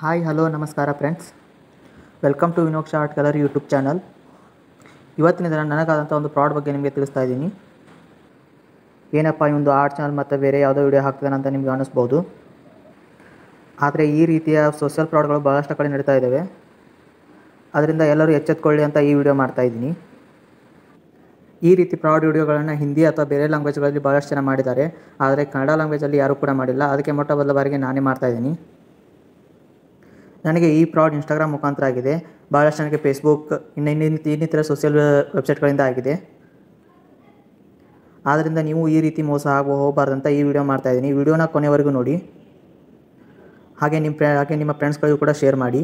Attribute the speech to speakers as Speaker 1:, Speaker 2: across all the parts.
Speaker 1: Hi hello ನಮಸ್ಕಾರ friends, welcome to Vinoksha art colour YouTube channel. ಇವತ್ತಿನ ದಿನ ನನಗಾದಂಥ ಒಂದು ಪ್ರಾಡಕ್ಟ್ ಬಗ್ಗೆ ನಿಮಗೆ ತಿಳಿಸ್ತಾ ಇದ್ದೀನಿ. ಏನಪ್ಪ ಈ ಒಂದು ಆರ್ಟ್ ಚಾನಲ್ ಮತ್ತು ಬೇರೆ ಯಾವುದೋ ವಿಡಿಯೋ ಹಾಕ್ತಾನೆ ಅಂತ ನಿಮ್ಗೆ ಅನ್ನಿಸ್ಬೋದು. ಆದರೆ ಈ ರೀತಿಯ ಸೋಷಿಯಲ್ ಪ್ರಾಡಕ್ಟ್ಗಳು ಭಾಳಷ್ಟು ಕಡೆ ನಡೀತಾ ಇದ್ದಾವೆ. ಅದರಿಂದ ಎಲ್ಲರೂ ಎಚ್ಚೆತ್ಕೊಳ್ಳಿ ಅಂತ ಈ ವಿಡಿಯೋ ಮಾಡ್ತಾಯಿದ್ದೀನಿ. ಈ ರೀತಿ ಫ್ರಾಡ್ ವಿಡಿಯೋಗಳನ್ನು ಹಿಂದಿ ಅಥವಾ ಬೇರೆ ಲ್ಯಾಂಗ್ವೇಜ್ಗಳಲ್ಲಿ ಭಾಳಷ್ಟು ಜನ ಮಾಡಿದ್ದಾರೆ. ಆದರೆ ಕನ್ನಡ ಲ್ಯಾಂಗ್ವೇಜಲ್ಲಿ ಯಾರೂ ಕೂಡ ಮಾಡಿಲ್ಲ. ಅದಕ್ಕೆ ಮೊಟ್ಟ ಮೊದಲ ಬಾರಿಗೆ ನಾನೇ ಮಾಡ್ತಾಯಿದ್ದೀನಿ. ನನಗೆ ಈ ಫ್ರಾಡ್ ಇನ್ಸ್ಟಾಗ್ರಾಮ್ ಮುಖಾಂತರ ಆಗಿದೆ. ಭಾಳಷ್ಟು ನನಗೆ ಫೇಸ್ಬುಕ್ ಇನ್ನಿತರ ಸೋಷಿಯಲ್ ವೆಬ್ಸೈಟ್ಗಳಿಂದ ಆಗಿದೆ. ಆದ್ದರಿಂದ ನೀವು ಈ ರೀತಿ ಮೋಸ ಹೋಗಬಾರ್ದಂತ ಈ ವಿಡಿಯೋ ಮಾಡ್ತಾಯಿದ್ದೀನಿ. ಈ ವಿಡಿಯೋನ ಕೊನೆವರೆಗೂ ನೋಡಿ. ಹಾಗೆ ನಿಮ್ಮ ಫ್ರೆಂಡ್ಸ್ಗಳಿಗೂ ಕೂಡ ಶೇರ್ ಮಾಡಿ.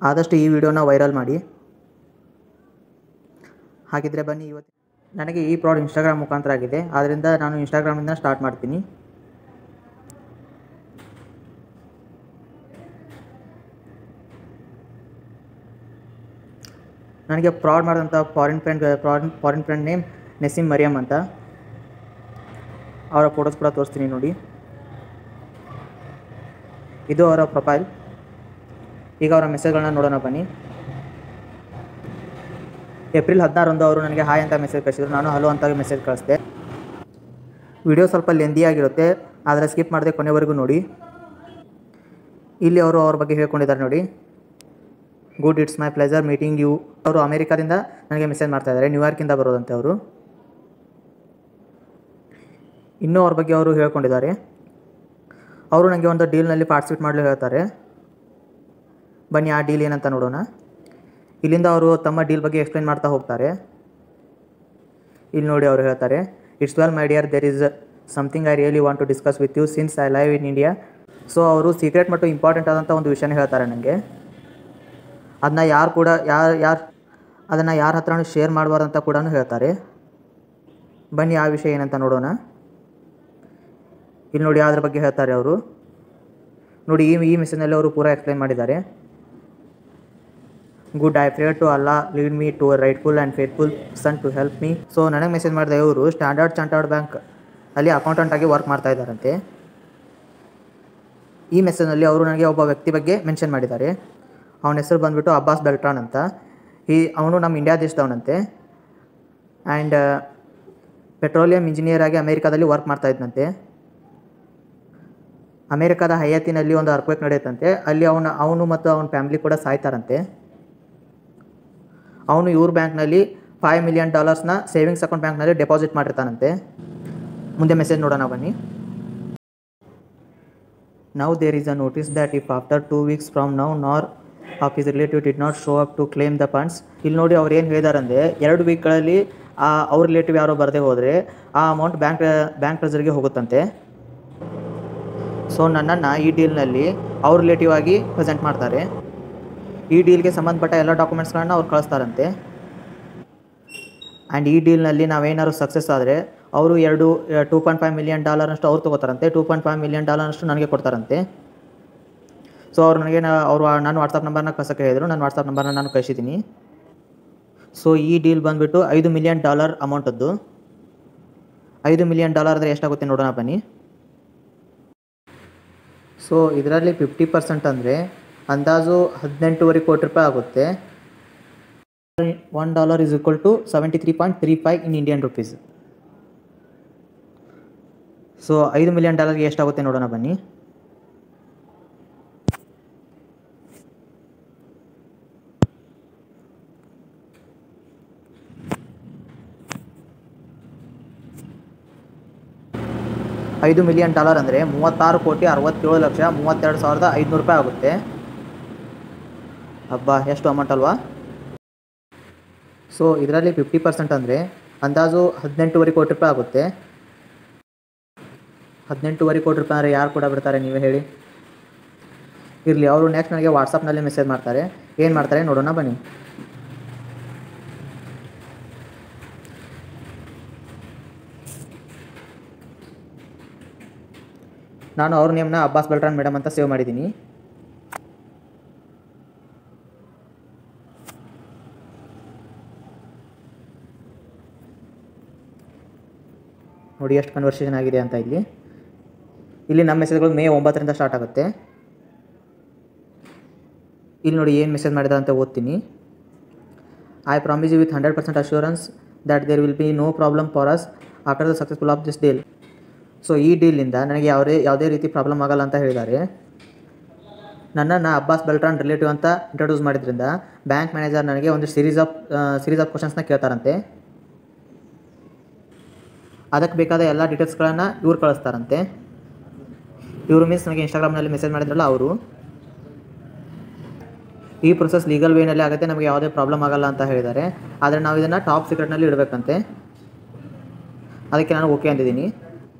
Speaker 1: ಆದಷ್ಟು ಈ ವಿಡಿಯೋನ ವೈರಲ್ ಮಾಡಿ. ಹಾಗಿದ್ರೆ ಬನ್ನಿ, ಇವತ್ತು ನನಗೆ ಈ ಫ್ರಾಡ್ ಇನ್ಸ್ಟಾಗ್ರಾಮ್ ಮುಖಾಂತರ ಆಗಿದೆ. ಆದ್ದರಿಂದ ನಾನು ಇನ್ಸ್ಟಾಗ್ರಾಮಿಂದ ಸ್ಟಾರ್ಟ್ ಮಾಡ್ತೀನಿ. ನನಗೆ ಫ್ರಾಡ್ ಮಾಡಿದಂಥ foreign friend name Naseem Mariam ಅಂತ. ಅವರ ಫೋಟೋಸ್ ಕೂಡ ತೋರಿಸ್ತೀನಿ ನೋಡಿ. ಇದು ಅವರ ಪ್ರೊಫೈಲ್. ಈಗ ಅವರ ಮೆಸೇಜ್ಗಳನ್ನ ನೋಡೋಣ ಬನ್ನಿ. ಏಪ್ರಿಲ್ 16 ಅವರು ನನಗೆ ಹಾಯ್ ಅಂತ ಮೆಸೇಜ್ ಕಳಿಸಿದ್ರು. ನಾನು ಹಲೋ ಅಂತ ಮೆಸೇಜ್ ಕಳಿಸಿದೆ. ವಿಡಿಯೋ ಸ್ವಲ್ಪ ಲೆಂದಿಯಾಗಿರುತ್ತೆ, ಆದರೆ ಸ್ಕಿಪ್ ಮಾಡದೆ ಕೊನೆವರೆಗೂ ನೋಡಿ. ಇಲ್ಲಿ ಅವರು ಅವ್ರ ಬಗ್ಗೆ ಹೇಳ್ಕೊಂಡಿದ್ದಾರೆ ನೋಡಿ. Good, it's my pleasure meeting you. ಅವರು ಅಮೇರಿಕಾದಿಂದ ನನಗೆ ಮೆಸೇಜ್ ಮಾಡ್ತಾ ಇದ್ದಾರೆ. ನ್ಯೂಯಾರ್ಕಿಂದ ಬರೋದಂತೆ ಅವರು. ಇನ್ನೂ ಅವ್ರ ಬಗ್ಗೆ ಅವರು ಹೇಳ್ಕೊಂಡಿದ್ದಾರೆ. ಅವರು ನನಗೆ ಒಂದು ಡೀಲ್ನಲ್ಲಿ ಪಾರ್ಟಿಸಿಪೇಟ್ ಮಾಡಲು ಹೇಳ್ತಾರೆ. ಬನ್ನಿ ಆ ಡೀಲ್ ಏನಂತ ನೋಡೋಣ. ಇಲ್ಲಿಂದ ಅವರು ತಮ್ಮ ಡೀಲ್ ಬಗ್ಗೆ ಎಕ್ಸ್ಪ್ಲೇನ್ ಮಾಡ್ತಾ ಹೋಗ್ತಾರೆ. ಇಲ್ಲಿ ನೋಡಿ ಅವರು ಹೇಳ್ತಾರೆ, it's well my dear, there is something I really want to discuss with you since I live in India. So ಅವರು ಸೀಕ್ರೆಟ್ ಮತ್ತು ಇಂಪಾರ್ಟೆಂಟ್ ಆದಂಥ ಒಂದು ವಿಷಯನ ಹೇಳ್ತಾರೆ ನನಗೆ. ಅದನ್ನು ಅದನ್ನು ಯಾರ ಹತ್ರನೂ ಶೇರ್ ಮಾಡಬಾರ್ದಂತ ಕೂಡ ಹೇಳ್ತಾರೆ. ಬನ್ನಿ ಆ ವಿಷಯ ಏನಂತ ನೋಡೋಣ. ಇಲ್ಲಿ ನೋಡಿ ಅದ್ರ ಬಗ್ಗೆ ಹೇಳ್ತಾರೆ ಅವರು. ನೋಡಿ ಈ ಮೆಸೇಜ್ನಲ್ಲಿ ಅವರು ಪೂರಾ ಎಕ್ಸ್ಪ್ಲೈನ್ ಮಾಡಿದ್ದಾರೆ. Good, I prayer to Allah lead me to a rightful and faithful son to help me. So ನನಗೆ ಮೆಸೇಜ್ ಮಾಡಿದ ಇವರು ಸ್ಟ್ಯಾಂಡರ್ಡ್ ಚಾರ್ಟರ್ಡ್ ಬ್ಯಾಂಕ್ ಅಲ್ಲಿ ಅಕೌಂಟೆಂಟ್ ಆಗಿ ವರ್ಕ್ ಮಾಡ್ತಾ ಇದ್ದಾರಂತೆ. ಈ ಮೆಸೇಜ್ನಲ್ಲಿ ಅವರು ನನಗೆ ಒಬ್ಬ ವ್ಯಕ್ತಿ ಬಗ್ಗೆ ಮೆನ್ಷನ್ ಮಾಡಿದ್ದಾರೆ. ಅವನ ಹೆಸರು ಬಂದುಬಿಟ್ಟು ಅಬ್ಬಾಸ್ ಬೆಲ್ಟ್ರಾನ್ ಅಂತ. ಅವನು ನಮ್ಮ ಇಂಡಿಯಾ ದೇಶದವನಂತೆ. ಆ್ಯಂಡ್ ಪೆಟ್ರೋಲಿಯಂ ಇಂಜಿನಿಯರ್ ಆಗಿ ಅಮೇರಿಕಾದಲ್ಲಿ ವರ್ಕ್ ಮಾಡ್ತಾ ಇದ್ದಂತೆ. ಅಮೇರಿಕಾದ ಹೈಯತಿನಲ್ಲಿ ಒಂದು ಅರ್ಕ್ವೇಕ್ ನಡೆಯುತ್ತಂತೆ. ಅಲ್ಲಿ ಅವನು ಮತ್ತು ಅವನ ಫ್ಯಾಮಿಲಿ ಕೂಡ ಸಾಯ್ತಾರಂತೆ. ಅವನು ಇವ್ರ ಬ್ಯಾಂಕ್ನಲ್ಲಿ $5 million ಸೇವಿಂಗ್ಸ್ ಅಕೌಂಟ್ ಬ್ಯಾಂಕ್ನಲ್ಲಿ ಡೆಪಾಸಿಟ್ ಮಾಡಿರ್ತಾನಂತೆ. ಮುಂದೆ ಮೆಸೇಜ್ ನೋಡೋಣ ಬನ್ನಿ. Now there is a notice that if after 2 weeks from now nor of his relative did not show up to claim the funds. ಇಲ್ಲಿ ನೋಡಿ ಅವ್ರು ಏನು ಹೇಳಿದಾರಂದರೆ 2 ವೀಕ್ಗಳಲ್ಲಿ ಅವ್ರ ರಿಲೇಟಿವ್ ಯಾರೋ ಬರದೇ ಹೋದರೆ ಆ ಅಮೌಂಟ್ ಬ್ಯಾಂಕ್ ಟ್ರೆಜರಿಗೆ ಹೋಗುತ್ತಂತೆ. ಸೊ ನನ್ನನ್ನು ಈ ಡೀಲ್ನಲ್ಲಿ ಅವ್ರ ರಿಲೇಟಿವ್ ಆಗಿ ಪ್ರೆಸೆಂಟ್ ಮಾಡ್ತಾರೆ. ಈ ಡೀಲ್ಗೆ ಸಂಬಂಧಪಟ್ಟ ಎಲ್ಲ ಡಾಕ್ಯುಮೆಂಟ್ಸ್ಗಳನ್ನ ಅವ್ರು ಕಳಿಸ್ತಾರಂತೆ. ಆ್ಯಂಡ್ ಈ ಡೀಲ್ನಲ್ಲಿ ನಾವೇನಾದ್ರು ಸಕ್ಸಸ್ ಆದರೆ ಅವರು $2.5 million ಅಷ್ಟು ಅವ್ರು ತೊಗೋತಾರಂತೆ. $2.5 million ಅಷ್ಟು ನನಗೆ ಕೊಡ್ತಾರಂತೆ. ಸೊ ಅವ್ರು ನನಗೆ ನನ್ನ ವಾಟ್ಸಪ್ ನಂಬರ್ನ ಕಳ್ಸೋಕ್ಕೆ ಹೇಳಿದರು. ನನ್ನ ವಾಟ್ಸಪ್ ನಂಬರ್ನ ನಾನು ಕಳಿಸಿದ್ದೀನಿ. ಸೊ ಈ ಡೀಲ್ ಬಂದುಬಿಟ್ಟು $5 million ಅಮೌಂಟದ್ದು. $5 million ಅಂದರೆ ಎಷ್ಟಾಗುತ್ತೆ ನೋಡೋಣ ಬನ್ನಿ. ಸೊ ಇದರಲ್ಲಿ 50% ಅಂದರೆ ಅಂದಾಜು $18.25 ಕೋಟಿ ಆಗುತ್ತೆ. $1 is equal to 73.35 in Indian rupees. So $5 million ಎಷ್ಟಾಗುತ್ತೆ ನೋಡೋಣ ಬನ್ನಿ. $5 million ಅಂದರೆ $36,67,32,500 ಆಗುತ್ತೆ. ಹಬ್ಬ, ಎಷ್ಟು ಅಮೌಂಟ್ ಅಲ್ವಾ. ಸೊ ಇದರಲ್ಲಿ 50% ಅಂದರೆ ಅಂದಾಜು $18.25 ಕೋಟಿ ಆಗುತ್ತೆ. $18.25 ಕೋಟಿ ಅಂದರೆ ಯಾರು ಕೂಡ ಬಿಡ್ತಾರೆ ನೀವೇ ಹೇಳಿ. ಇರಲಿ, ಅವರು ನೆಕ್ಸ್ಟ್ ನನಗೆ ವಾಟ್ಸಪ್ನಲ್ಲಿ ಮೆಸೇಜ್ ಮಾಡ್ತಾರೆ. ಏನು ಮಾಡ್ತಾರೆ ನೋಡೋಣ ಬನ್ನಿ. ನಾನು ಅವ್ರ ನೇಮ್ನ ಅಬ್ಬಾಸ್ ಬೆಲ್ಟ್ರಾನ್ ಮೇಡಮ್ ಅಂತ ಸೇವ್ ಮಾಡಿದ್ದೀನಿ. ನೋಡಿ ಎಷ್ಟು ಕನ್ವರ್ಸೇಷನ್ ಆಗಿದೆ ಅಂತ. ಇಲ್ಲಿ ನಮ್ಮ ಮೆಸೇಜ್ಗಳು ಮೇ 9ರಿಂದ ಸ್ಟಾರ್ಟ್ ಆಗುತ್ತೆ. ಇಲ್ಲಿ ನೋಡಿ ಏನು ಮೆಸೇಜ್ ಮಾಡಿದ ಅಂತ ಓದ್ತೀನಿ. I promise you with 100% assurance that there will be no problem for us after the successful of this deal. So ಈ ಡೀಲಿಂದ ನನಗೆ ಯಾವುದೇ ರೀತಿ ಪ್ರಾಬ್ಲಮ್ ಆಗಲ್ಲ ಅಂತ ಹೇಳಿದ್ದಾರೆ. ನನ್ನನ್ನು ಅಬ್ಬಾಸ್ ಬೆಲ್ಟ್ರಾನ್ ರಿಲೇಟಿವ್ ಅಂತ ಇಂಟ್ರೊಡ್ಯೂಸ್ ಮಾಡಿದ್ರಿಂದ ಬ್ಯಾಂಕ್ ಮ್ಯಾನೇಜರ್ ನನಗೆ ಒಂದು ಸೀರೀಸ್ ಆಫ್ ಕ್ವಶನ್ಸ್ನ ಕೇಳ್ತಾರಂತೆ. ಅದಕ್ಕೆ ಬೇಕಾದ ಎಲ್ಲ ಡೀಟೇಲ್ಸ್ಗಳನ್ನು ಇವ್ರು ಕಳಿಸ್ತಾರಂತೆ. ಇವರು ಮೀನ್ಸ್ ನನಗೆ ಇನ್ಸ್ಟಾಗ್ರಾಮ್ನಲ್ಲಿ ಮೆಸೇಜ್ ಮಾಡಿದ್ರಲ್ಲ ಅವರು. ಈ ಪ್ರೊಸೆಸ್ ಲೀಗಲ್ ವೇನಲ್ಲಿ ಆಗುತ್ತೆ, ನಮಗೆ ಯಾವುದೇ ಪ್ರಾಬ್ಲಮ್ ಆಗಲ್ಲ ಅಂತ ಹೇಳಿದ್ದಾರೆ. ಆದರೆ ನಾವು ಇದನ್ನು ಟಾಪ್ ಸೀಕ್ರೆಟ್ನಲ್ಲಿ ಇಡಬೇಕಂತೆ. ಅದಕ್ಕೆ ನಾನು ಓಕೆ ಅಂದಿದ್ದೀನಿ.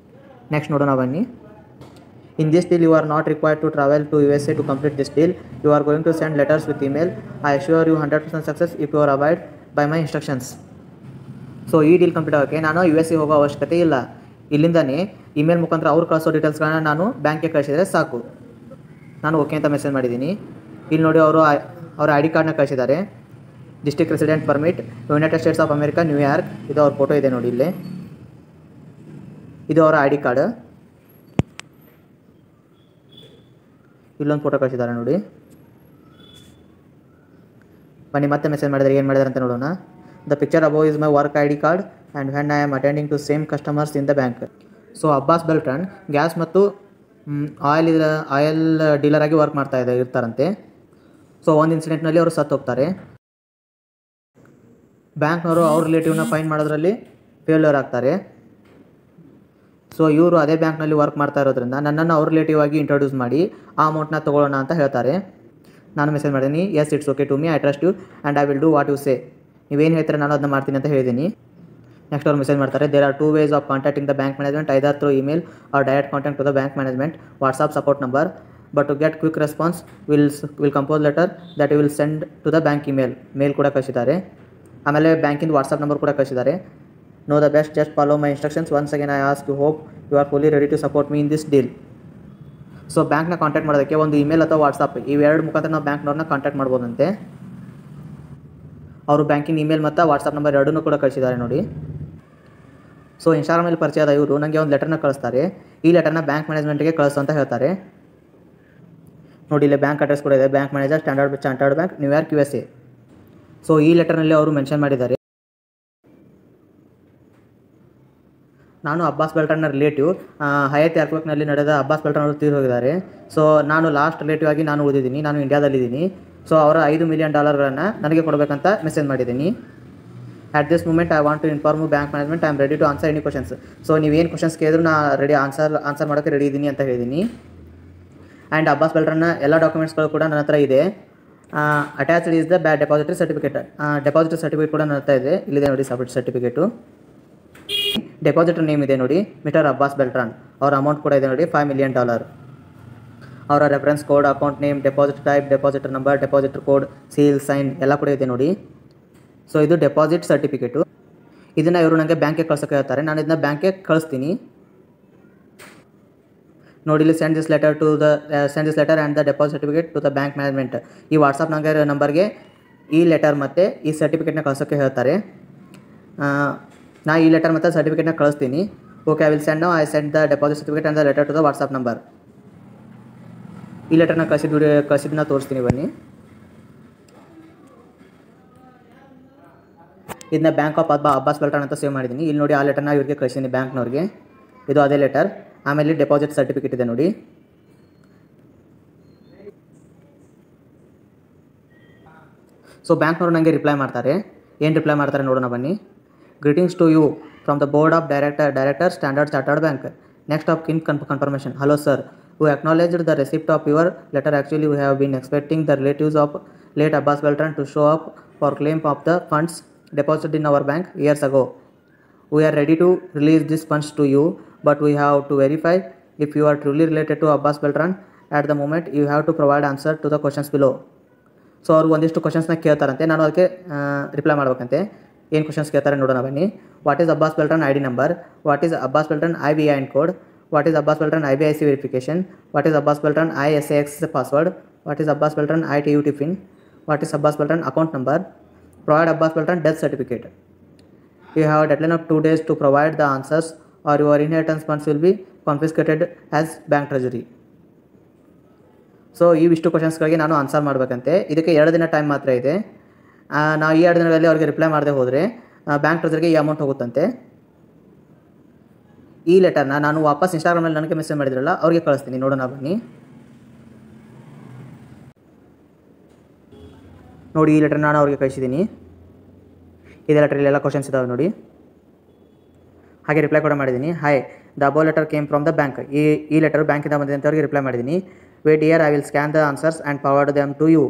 Speaker 1: ನೆಕ್ಸ್ಟ್ ನೋಡೋಣ ಬನ್ನಿ. In this deal you are not required to travel to USA to complete this deal. You are going to send letters with email. I assure you 100% success if you are avoid by my instructions. So ಈ deal complete ಆಗೋಕ್ಕೆ ನಾನು USA ಹೋಗೋ ಅವಶ್ಯಕತೆ ಇಲ್ಲ. ಇಲ್ಲಿಂದನೇ email ಮುಖಾಂತರ ಅವ್ರು ಕಳಿಸೋ ಡೀಟೇಲ್ಸ್ಗಳನ್ನ ನಾನು ಬ್ಯಾಂಕ್ಗೆ ಕಳಿಸಿದರೆ ಸಾಕು. ನಾನು ಓಕೆ ಅಂತ ಮೆಸೇಜ್ ಮಾಡಿದ್ದೀನಿ. ಇಲ್ಲಿ ನೋಡಿ ಅವರ ID ಕಾರ್ಡ್ನ ಕಳಿಸಿದ್ದಾರೆ. District resident permit, United States of America, New York. ಇದು ಅವ್ರ ಫೋಟೋ ಇದೆ ನೋಡಿ ಇಲ್ಲಿ. ಇದು ಅವರ ID ಕಾರ್ಡ್. ಇಲ್ಲೊಂದು ಫೋಟೋ ಕಳಿಸಿದ್ದಾರೆ ನೋಡಿ. ಬನ್ನಿ ಮತ್ತೆ ಮೆಸೇಜ್ ಮಾಡಿದರೆ ಏನು ಮಾಡಿದ್ದಾರೆ ಅಂತ ನೋಡೋಣ. The picture above is my work ID card and when I am attending to same customers in the bank. So Abbas Beltran gas ಮತ್ತು ಆಯಿಲ್ ಡೀಲರ್ ಆಗಿ ವರ್ಕ್ ಮಾಡ್ತಾ ಇರ್ತಾರಂತೆ. ಸೊ ಒಂದು ಇನ್ಸಿಡೆಂಟ್ನಲ್ಲಿ ಅವರು ಸತ್ತು ಹೋಗ್ತಾರೆ. ಬ್ಯಾಂಕ್ನವರು ಅವ್ರ ರಿಲೇಟಿವ್ನ ಫೈನ್ ಮಾಡೋದ್ರಲ್ಲಿ ಫೇಲ್ಯೂರ್ ಆಗ್ತಾರೆ. ಸೊ ಇವರು ಅದೇ ಬ್ಯಾಂಕ್ನಲ್ಲಿ ವರ್ಕ್ ಮಾಡ್ತಾ ಇರೋದ್ರಿಂದ ನನ್ನನ್ನು ಅವ್ರ ರಿಲೇಟಿವ್ ಆಗಿ ಇಂಟ್ರೊಡ್ಯೂಸ್ ಮಾಡಿ ಆ ಅಮೌಂಟ್ನ ತೊಗೊಳ್ಳೋಣ ಅಂತ ಹೇಳ್ತಾರೆ. ನಾನು ಮೆಸೇಜ್ ಮಾಡಿದ್ದೀನಿ, yes it's okay to me, I trust you and I will do what you say. ನೀವೇನು ಹೇಳ್ತಾರೆ ನಾನು ಅದನ್ನ ಮಾಡ್ತೀನಿ ಅಂತ ಹೇಳಿದ್ದೀನಿ. ನೆಕ್ಸ್ಟ್ ಅವ್ರು ಮೆಸೇಜ್ ಮಾಡ್ತಾರೆ, there are 2 ways of contacting the bank management, either through email or direct contact to the bank management WhatsApp support number. But to get quick response will compose letter that you will send to the bank mail ಕೂಡ ಕಳಿಸಿದ್ದಾರೆ. ಆಮೇಲೆ ಬ್ಯಾಂಕಿಂದ WhatsApp number ಕೂಡ ಕಳಿಸಿದ್ದಾರೆ. Know the best, just follow my instructions. Once again I ask you, hope you are fully ready to support me in this deal. So ಬ್ಯಾಂಕ್ನ contact ಮಾಡೋದಕ್ಕೆ ಒಂದು email ಅಥವಾ ವಾಟ್ಸಾಪ್ ಇವೆರಡು ಮುಖಾಂತರ ನಾವು ಬ್ಯಾಂಕ್ನವ್ರನ್ನ ಕಾಂಟ್ಯಾಕ್ಟ್ ಮಾಡ್ಬೋದಂತೆ. ಅವರು ಬ್ಯಾಂಕಿನ ಇಮೇಲ್ ಮತ್ತು ವಾಟ್ಸಾಪ್ ನಂಬರ್ ಎರಡನ್ನೂ ಕೂಡ ಕಳಿಸಿದ್ದಾರೆ ನೋಡಿ. ಸೊ ಇನ್ಸ್ಟಾಗ್ರಾಮಲ್ಲಿ ಪರಿಚಯ ಆದ ಇವರು ನನಗೆ ಒಂದು ಲೆಟರ್ನ ಕಳಿಸ್ತಾರೆ. ಈ ಲೆಟರ್ನ ಬ್ಯಾಂಕ್ ಮ್ಯಾನೇಜ್ಮೆಂಟ್ಗೆ ಕಳಿಸು ಅಂತ ಹೇಳ್ತಾರೆ. ನೋಡಿ ಇಲ್ಲಿ ಬ್ಯಾಂಕ್ ಅಡ್ರೆಸ್ ಕೂಡ ಇದೆ, bank manager, standard bank, New York, USA. So ಈ ಲೆಟರ್ನಲ್ಲಿ ಅವರು ಮೆನ್ಷನ್ ಮಾಡಿದ್ದಾರೆ, ನಾನು ಅಬ್ಬಾಸ್ ಬೆಲ್ಟ್ರಾನ್ನ ರಿಲೇಟಿವ್. ಹಯಾತ್ ಏರ್ಕ್ವೇಕ್ನಲ್ಲಿ ನಡೆದ ಅಬ್ಬಾಸ್ ಬೆಲ್ಟ್ರಾನ್ ಅವರು ತೀರಿ ಹೋಗಿದ್ದಾರೆ. ಸೊ ನಾನು ಲಾಸ್ಟ್ ರಿಲೇಟಿವ್ ಆಗಿ ನಾನು ಉಳಿದಿದ್ದೀನಿ, ನಾನು ಇಂಡಿಯಾದಲ್ಲಿದ್ದೀನಿ. ಸೊ ಅವರ $5 million ನನಗೆ ಕೊಡಬೇಕಂತ ಮೆಸೇಜ್ ಮಾಡಿದ್ದೀನಿ. At this moment I want to inform bank management I am ready to answer any questions. So ನೀವೇನು ಕ್ವಶನ್ಸ್ ಕೇಳಿದ್ರು ನಾನು ರೆಡಿ ಆನ್ಸರ್ ಮಾಡೋಕ್ಕೆ ರೆಡಿ ಇದ್ದೀನಿ ಅಂತ ಹೇಳಿದ್ದೀನಿ. ಆ್ಯಂಡ್ ಅಬ್ಬಾಸ್ ಬೆಲ್ಟ್ರಾನ್ನ ಎಲ್ಲ ಡಾಕ್ಯುಮೆಂಟ್ಸ್ಗಳು ಕೂಡ ನನ್ನ ಹತ್ರ ಇದೆ. Attached is the depository certificate. Depository certificate ಕೂಡ ನನ್ನ ಹತ್ರ ಇದೆ. ಇಲ್ಲಿದೆ ನೋಡಿ ಸರ್ಟಿಫಿಕೇಟು. ಡೆಪಾಸಿಟರ್ ನೇಮ್ ಇದೆ ನೋಡಿ, ಮಿಸ್ಟರ್ ಅಬ್ಬಾಸ್ ಬೆಲ್ಟ್ರಾನ್. ಅವರ ಅಮೌಂಟ್ ಕೂಡ ಇದೆ ನೋಡಿ, $5 million. ಅವರ reference code, account name, deposit type, depositor number, depositor code, seal, sign ಎಲ್ಲ ಕೂಡ ಇದೆ ನೋಡಿ. ಸೊ ಇದು ಡೆಪಾಸಿಟ್ ಸರ್ಟಿಫಿಕೇಟು. ಇದನ್ನು ಇವರು ನನಗೆ ಬ್ಯಾಂಕಿಗೆ ಕಳ್ಸೋಕೆ ಹೇಳ್ತಾರೆ. ನಾನು ಇದನ್ನ ಬ್ಯಾಂಕಿಗೆ ಕಳಿಸ್ತೀನಿ ನೋಡಿ. ಇಲ್ಲಿ send this letter and the deposit certificate to the bank management. ಈ ವಾಟ್ಸಪ್ ನಂಬರ್ಗೆ ಈ ಲೆಟರ್ ಮತ್ತು ಈ ಸರ್ಟಿಫಿಕೇಟ್ನ ಕಳ್ಸೋಕ್ಕೆ ಹೇಳ್ತಾರೆ. ನಾ ಈ ಲೆಟರ್ ಮತ್ತು ಸರ್ಟಿಫಿಕೇಟ್ನ ಕಳಿಸ್ತೀನಿ. Okay, I will send I send the deposit certificate and the letter to the WhatsApp number. ಈ ಲೆಟರ್ನ ಕಳಿಸಿದ್ದನ್ನ ತೋರಿಸ್ತೀನಿ ಬನ್ನಿ. ಇದನ್ನ ಬ್ಯಾಂಕ್ ಆಫ್ ಅಬ್ಬಾಸ್ ಬೆಲ್ಟ್ರಾನ್ ಅಂತ ಸೇವ್ ಮಾಡಿದ್ದೀನಿ. ಇಲ್ಲಿ ನೋಡಿ ಆ ಲೆಟರ್ನ ಇವ್ರಿಗೆ ಕಳಿಸಿದ್ದೀನಿ ಬ್ಯಾಂಕ್ನವ್ರಿಗೆ. ಇದು ಅದೇ ಲೆಟರ್. ಆಮೇಲೆ ಡೆಪಾಸಿಟ್ ಸರ್ಟಿಫಿಕೇಟ್ ಇದೆ ನೋಡಿ. ಸೊ ಬ್ಯಾಂಕ್ನವರು ನನಗೆ ರಿಪ್ಲೈ ಮಾಡ್ತಾರೆ. ಏನು ರಿಪ್ಲೈ ಮಾಡ್ತಾರೆ ನೋಡೋಣ ಬನ್ನಿ. Greetings to you from the board of director Standard Chartered bank. Next of kin confirmation. Hello sir, we acknowledged the receipt of your letter. Actually, we have been expecting the relatives of late Abbas Beltran to show up for claim of the funds deposited in our bank years ago. We are ready to release these funds to you, but we have to verify if you are truly related to Abbas Beltran. At the moment, you have to provide answer to the questions below. So ಅವರು ಒಂದಿಷ್ಟು ಕ್ವಶನ್ಸ್ನ ಕೇಳ್ತಾರಂತೆ, ನಾನು ಅದಕ್ಕೆ reply ಮಾಡ್ಬೇಕಂತೆ. ಏನು questions ಕೇಳ್ತಾರೆ ನೋಡೋಣ ಬನ್ನಿ. What is Abbas Beltran ID number? What is Abbas Beltran IBIN code? What is Abbas Beltran IBIC verification? What is Abbas Beltran ISAX password? What is Abbas Beltran ITUT PIN? What is Abbas Beltran account number? Provide Abbas Beltran death certificate. You have a deadline of 2 days to provide the answers or your inheritance funds will be confiscated as bank treasury. So ಇವಿಷ್ಟು ಕ್ವಶನ್ಸ್ಗಳಿಗೆ ನಾನು answer ಮಾಡಬೇಕಂತೆ. ಇದಕ್ಕೆ 2 ದಿನ time ಮಾತ್ರ ಇದೆ. ನಾವು ಈ 2 ದಿನಗಳಲ್ಲಿ ಅವ್ರಿಗೆ ರಿಪ್ಲೈ ಮಾಡದೆ ಹೋದರೆ ಬ್ಯಾಂಕ್ ಟ್ರೆಜರಿಗೆ ಈ ಅಮೌಂಟ್ ಹೋಗುತ್ತಂತೆ. ಈ ಲೆಟರ್ನ ನಾನು ವಾಪಸ್ ಇನ್ಸ್ಟಾಗ್ರಾಮಲ್ಲಿ ನನಗೆ ಮೆಸೇಜ್ ಮಾಡಿದ್ರಲ್ಲ ಅವ್ರಿಗೆ ಕಳಿಸ್ತೀನಿ, ನೋಡೋಣ ಬನ್ನಿ. ನೋಡಿ, ಈ ಲೆಟರ್ ನಾನು ಅವ್ರಿಗೆ ಕಳಿಸಿದ್ದೀನಿ. ಇದೇ ಲೆಟ್ರಲ್ಲಿ ಎಲ್ಲ ಕ್ವಶನ್ಸ್ ಇದ್ದಾವೆ ನೋಡಿ. ಹಾಗೆ ರಿಪ್ಲೈ ಕೂಡ ಮಾಡಿದ್ದೀನಿ. Hi, the above letter came from the bank. ಈ ಲೆಟರ್ ಬ್ಯಾಂಕಿಂದ ಬಂದಿದೆ ಅಂತ ಅವ್ರಿಗೆ ರಿಪ್ಲೈ ಮಾಡಿದ್ದೀನಿ. Wait year, I will scan the answers and forward them to you.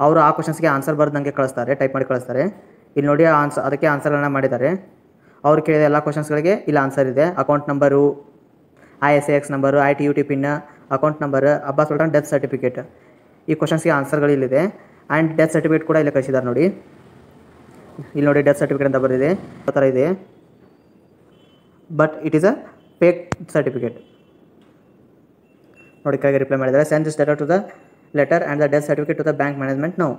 Speaker 1: ಅವರು ಆ ಕ್ವಶನ್ಸ್ಗೆ ಆನ್ಸರ್ ಬರೆದು ನನಗೆ ಕಳಿಸ್ತಾರೆ, ಟೈಪ್ ಮಾಡಿ ಕಳಿಸ್ತಾರೆ. ಇಲ್ಲಿ ನೋಡಿ ಅದಕ್ಕೆ ಆನ್ಸರ್ಗಳನ್ನ ಮಾಡಿದ್ದಾರೆ. ಅವ್ರು ಕೇಳಿದ ಎಲ್ಲ ಕ್ವಶನ್ಸ್ಗಳಿಗೆ ಇಲ್ಲಿ ಆನ್ಸರ್ ಇದೆ. Account number, ISAX number, ITUT pin, account number, Abbas Sultan death certificate, ಈ ಕ್ವಶನ್ಸ್ಗೆ ಆನ್ಸರ್ಗಳು ಇಲ್ಲಿದೆ. ಆ್ಯಂಡ್ ಡೆತ್ ಸರ್ಟಿಫಿಕೇಟ್ ಕೂಡ ಇಲ್ಲಿ ಕಳಿಸಿದ್ದಾರೆ ನೋಡಿ. ಇಲ್ಲಿ ನೋಡಿ, ಡೆತ್ ಸರ್ಟಿಫಿಕೇಟ್ ಅಂತ ಬರೆದಿದೆ, ಆ ಥರ ಇದೆ. But it is a fake certificate. ನೋಡಿ, ಕೆಳಗೆ ರಿಪ್ಲೈ ಮಾಡಿದ್ದಾರೆ. Send this letter to the letter and the death certificate to the bank management now.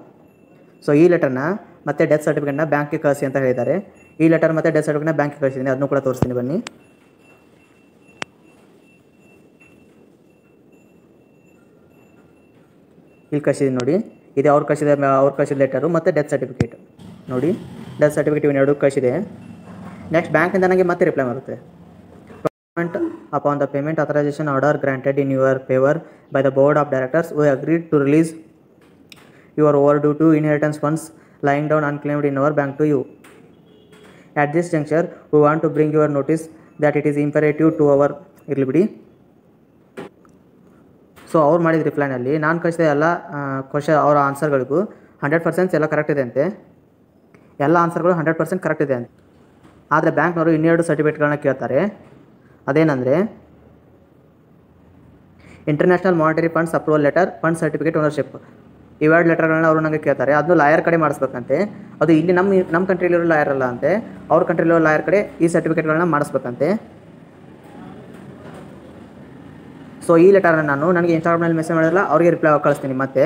Speaker 1: So ಈ ಲೆಟರ್ನ ಮತ್ತು ಡೆತ್ ಸರ್ಟಿಫಿಕೇಟ್ನ ಬ್ಯಾಂಕ್ಗೆ ಕಳಿಸಿ ಅಂತ ಹೇಳಿದ್ದಾರೆ. ಈ ಲೆಟರ್ ಮತ್ತು ಡೆತ್ ಸರ್ಟಿಫಿಕೇಟ್ನ ಬ್ಯಾಂಕ್ಗೆ ಕಳಿಸಿದ್ದೀನಿ, ಅದನ್ನು ಕೂಡ ತೋರಿಸ್ತೀನಿ ಬನ್ನಿ. ಇಲ್ಲಿ ಕಳಿಸಿದ್ದೀನಿ ನೋಡಿ, ಇದು ಅವ್ರು ಕಳಿಸಿದ ಲೆಟರು ಮತ್ತು ಡೆತ್ ಸರ್ಟಿಫಿಕೇಟ್ ನೋಡಿ. ಡೆತ್ ಸರ್ಟಿಫಿಕೇಟ್ ಇವನ್ನೆರಡು ಕಳಿಸಿದೆ. ನೆಕ್ಸ್ಟ್ ಬ್ಯಾಂಕಿಂದ ನನಗೆ ಮತ್ತೆ ರಿಪ್ಲೈ ಬರುತ್ತೆ. Upon the payment authorisation order granted in your favour by the board of directors we agreed to release your overdue to inheritance funds lying down unclaimed in our bank to you. At this juncture, we want to bring your notice that it is imperative to our ಇರಲಿ ಬಿಡಿ. So ಅವ್ರು ಮಾಡಿದ ರಿಪ್ಲೈನಲ್ಲಿ ನಾನು ಕಳಿಸಿದ ಎಲ್ಲ ಅವರ ಆನ್ಸರ್ಗಳಿಗೂ 100% ಎಲ್ಲ correct ಇದೆ ಅಂತೆ. ಎಲ್ಲ ಆನ್ಸರ್ಗಳು 100% ಕರೆಕ್ಟ್ ಇದೆ ಅಂತ. ಆದರೆ ಬ್ಯಾಂಕ್ನವರು ಇನ್ನೆರಡು ಸರ್ಟಿಫಿಕೇಟ್ಗಳನ್ನ ಕೇಳ್ತಾರೆ. ಅದೇನೆಂದರೆ international monetary funds approval letter, fund certificate ownership. ಇವೆರಡು ಲೆಟರ್ಗಳನ್ನ ಅವರು ನನಗೆ ಕೇಳ್ತಾರೆ. ಅದನ್ನು ಲಾಯರ್ ಕಡೆ ಮಾಡಿಸ್ಬೇಕಂತೆ. ಅದು ಇಲ್ಲಿ ನಮ್ಮ ಕಂಟ್ರಿಲಿರೋ ಲಾಯರ್ ಅಲ್ಲ ಅಂತೆ, ಅವ್ರ ಕಂಟ್ರಿಲಿರೋ ಲಾಯರ್ ಕಡೆ ಈ ಸರ್ಟಿಫಿಕೇಟ್ಗಳನ್ನ ಮಾಡಿಸ್ಬೇಕಂತೆ. ಸೊ ಈ ಲೆಟರ್ನ ನಾನು ನನಗೆ ಇನ್ಸ್ಟಾಗ್ರಾಮ್ನಲ್ಲಿ ಮೆಸೇಜ್ ಮಾಡಿರಲ್ಲ ಅವ್ರಿಗೆ ರಿಪ್ಲೈ ಕಳಿಸ್ತೀನಿ, ಮತ್ತೆ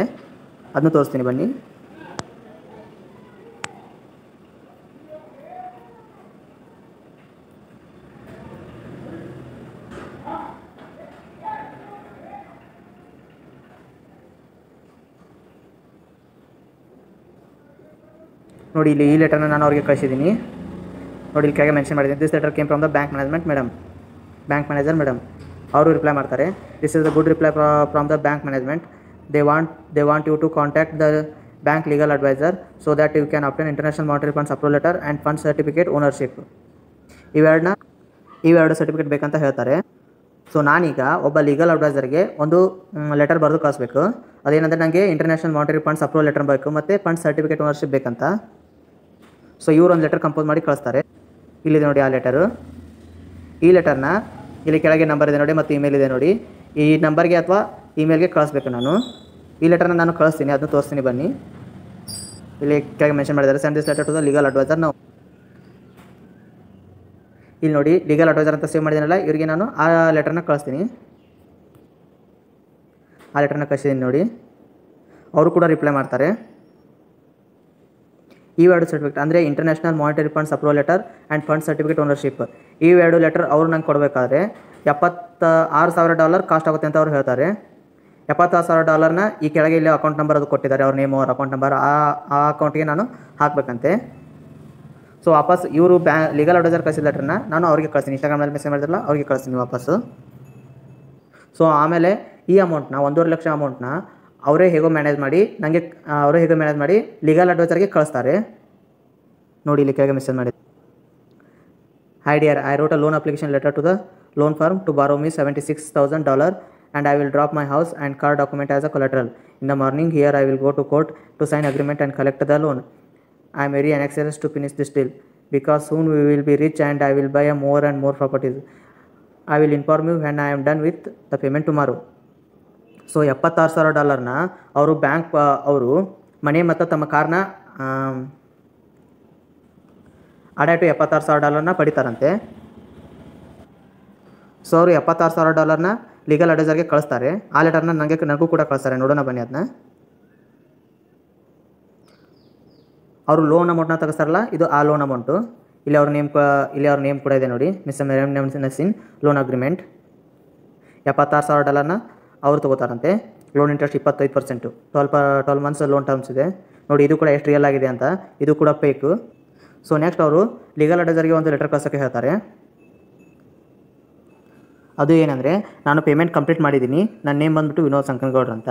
Speaker 1: ಅದನ್ನು ತೋರಿಸ್ತೀನಿ ಬನ್ನಿ. ನೋಡಿ, ಇಲ್ಲಿ ಈ ಲೆಟರ್ನ ನಾನು ಅವ್ರಿಗೆ ಕಳಿಸಿದ್ದೀನಿ ನೋಡಿ. ಇಲ್ಲಿ ಕೆಳಗೆ ಮೆನ್ಷನ್ ಮಾಡಿದ್ದೀನಿ, this letter came from the bank management madam, bank manager madam. ಅವರು ರಿಪ್ಲೈ ಮಾಡ್ತಾರೆ, this is the good reply from the bank management. They want you to contact the bank legal advisor so that you can obtain international monetary funds approval letter and fund certificate ownership. ಇವೆರಡು certificate ಬೇಕಂತ ಹೇಳ್ತಾರೆ. So ನಾನೀಗ ಒಬ್ಬ legal ಅಡ್ವೈಸರ್ಗೆ ಒಂದು letter ಬರೆದು ಕಳಿಸ್ಬೇಕು. ಅದೇನಂದರೆ ನನಗೆ international monetary funds approval letter ಬೇಕು ಮತ್ತು ಫಂಡ್ ಸರ್ಟಿಫಿಕೇಟ್ ಓನರ್ಶಿಪ್ ಬೇಕಂತ. ಸೊ ಇವರು ಒಂದು ಲೆಟರ್ ಕಂಪೋಸ್ ಮಾಡಿ ಕಳಿಸ್ತಾರೆ. ಇಲ್ಲಿದೆ ನೋಡಿ ಆ ಲೆಟರು. ಈ ಲೆಟರ್ನ ಇಲ್ಲಿ ಕೆಳಗೆ ನಂಬರ್ ಇದೆ ನೋಡಿ ಮತ್ತು ಇಮೇಲ್ ಇದೆ ನೋಡಿ. ಈ ನಂಬರ್ಗೆ ಅಥವಾ ಇಮೇಲ್ಗೆ ಕಳಿಸ್ಬೇಕು ನಾನು. ಈ ಲೆಟರ್ನ ನಾನು ಕಳಿಸ್ತೀನಿ, ಅದನ್ನು ತೋರಿಸ್ತೀನಿ ಬನ್ನಿ. ಇಲ್ಲಿ ಕೆಳಗೆ ಮೆನ್ಷನ್ ಮಾಡಿದ್ದಾರೆ, send this letter to the legal advisor ನಾವು. ಇಲ್ಲಿ ನೋಡಿ ಲೀಗಲ್ ಅಡ್ವೈಸರ್ ಅಂತ ಸೇವ್ ಮಾಡಿದ್ದೀನಲ್ಲ, ಇವರಿಗೆ ನಾನು ಆ ಲೆಟರ್ನ ಕಳಿಸ್ತೀನಿ. ಆ ಲೆಟರ್ನ ಕಳಿಸಿದ್ದೀನಿ ನೋಡಿ. ಅವರು ಕೂಡ ರಿಪ್ಲೈ ಮಾಡ್ತಾರೆ. ಇವೆರಡು ಸರ್ಟಿಫಿಕೇಟ್ ಅಂದರೆ international monetary funds approval letter and fund certificate ownership, ಇವೆರಡು ಲೆಟರ್ ಅವರು ನಂಗೆ ಕೊಡಬೇಕಾದ್ರೆ $76,000 ಕಾಸ್ಟ್ ಆಗುತ್ತೆ ಅಂತ ಅವ್ರು ಹೇಳ್ತಾರೆ. $76,000ನ ಈ ಕೆಳಗೆ ಇಲ್ಲಿ ಅಕೌಂಟ್ ನಂಬರ್ ಅದು ಕೊಟ್ಟಿದ್ದಾರೆ, ಅವ್ರ ನೇಮು, ಅವ್ರ ಅಕೌಂಟ್ ನಂಬರ್, ಆ ಅಕೌಂಟ್ಗೆ ನಾನು ಹಾಕಬೇಕಂತೆ. ಸೊ ವಾಪಸ್ ಇವರು ಲೀಗಲ್ ಅಡ್ವೈಸರ್ ಕಳಿಸಿದ ಲೆಟರ್ನ ನಾನು ಅವ್ರಿಗೆ ಕಳಿಸ್ತೀನಿ, ಇನ್ಸ್ಟಾಗ್ರಾಮಲ್ಲಿ ಮೆಸೇಜ್ ಮಾಡಿದ್ರಲ್ಲ ಅವ್ರಿಗೆ ಕಳಿಸ್ತೀನಿ ವಾಪಸ್ಸು. ಸೊ ಆಮೇಲೆ ಈ ಅಮೌಂಟ್ನ 1.5 ಲಕ್ಷ ಅಮೌಂಟ್ನ ಅವರೇ ಹೇಗೋ ಮ್ಯಾನೇಜ್ ಮಾಡಿ ಲೀಗಲ್ ಅಡ್ವೈಸರ್ಗೆ ಕಳಿಸ್ತಾರೆ. ನೋಡಿ ಇಲ್ಲಿ ಕೆಳಗೆ ಮೆಸೇಜ್ ಮಾಡಿ, hi dear, I wrote a loan application letter to the loan firm to borrow me $76,000 and I will drop my house and car document as a collateral. In the morning here I will go to court to sign agreement and collect the loan. I am very anxious to finish this deal because soon we will be rich and I will buy more and more properties. I will inform you when I am done with the payment tomorrow. So $76,000ನ ಅವರು ಮನೆ ಮತ್ತು ತಮ್ಮ ಕಾರ್ನ ಅಡಾಟು $76,000ನ ಪಡಿತಾರಂತೆ. So ಅವರು $76,000ನ legal ಅಡ್ವೈಸರ್ಗೆ ಕಳಿಸ್ತಾರೆ. ಆ ಲೆಟರ್ನ ನನಗೂ ಕೂಡ ಕಳಿಸ್ತಾರೆ, ನೋಡೋಣ ಬನ್ನಿ ಅದನ್ನ. ಅವರು ಲೋನ್ ಅಮೌಂಟ್ನ ತೆಗೆಸ್ತಾರಲ್ಲ, ಇದು ಆ ಲೋನ್ ಅಮೌಂಟು. ಇಲ್ಲಿ ಅವ್ರ ನೇಮ್ ಕೂಡ ಇದೆ ನೋಡಿ, ಮಿಸ್ಟರ್ ನಸೀನ್ ಲೋನ್ ಅಗ್ರಿಮೆಂಟ್. $76,000ನ ಅವ್ರು ತೊಗೋತಾರಂತೆ. Loan interest 25%, 12 months loan terms ಇದೆ ನೋಡಿ. ಇದು ಕೂಡ ಎಷ್ಟು ರಿಯಲ್ ಆಗಿದೆ ಅಂತ, ಇದು ಕೂಡ ಫೇಕು. ಸೊ ನೆಕ್ಸ್ಟ್ ಅವರು ಲೀಗಲ್ ಅಡ್ವೈಸರ್ಗೆ ಒಂದು ಲೆಟರ್ ಕಳ್ಸೋಕ್ಕೆ ಹೇಳ್ತಾರೆ. ಅದು ಏನಂದರೆ, ನಾನು ಪೇಮೆಂಟ್ ಕಂಪ್ಲೀಟ್ ಮಾಡಿದ್ದೀನಿ, ನನ್ನ ನೇಮ್ ಬಂದುಬಿಟ್ಟು ವಿನೋದ್ ಸಂಕನಗೌಡ್ರು ಅಂತ.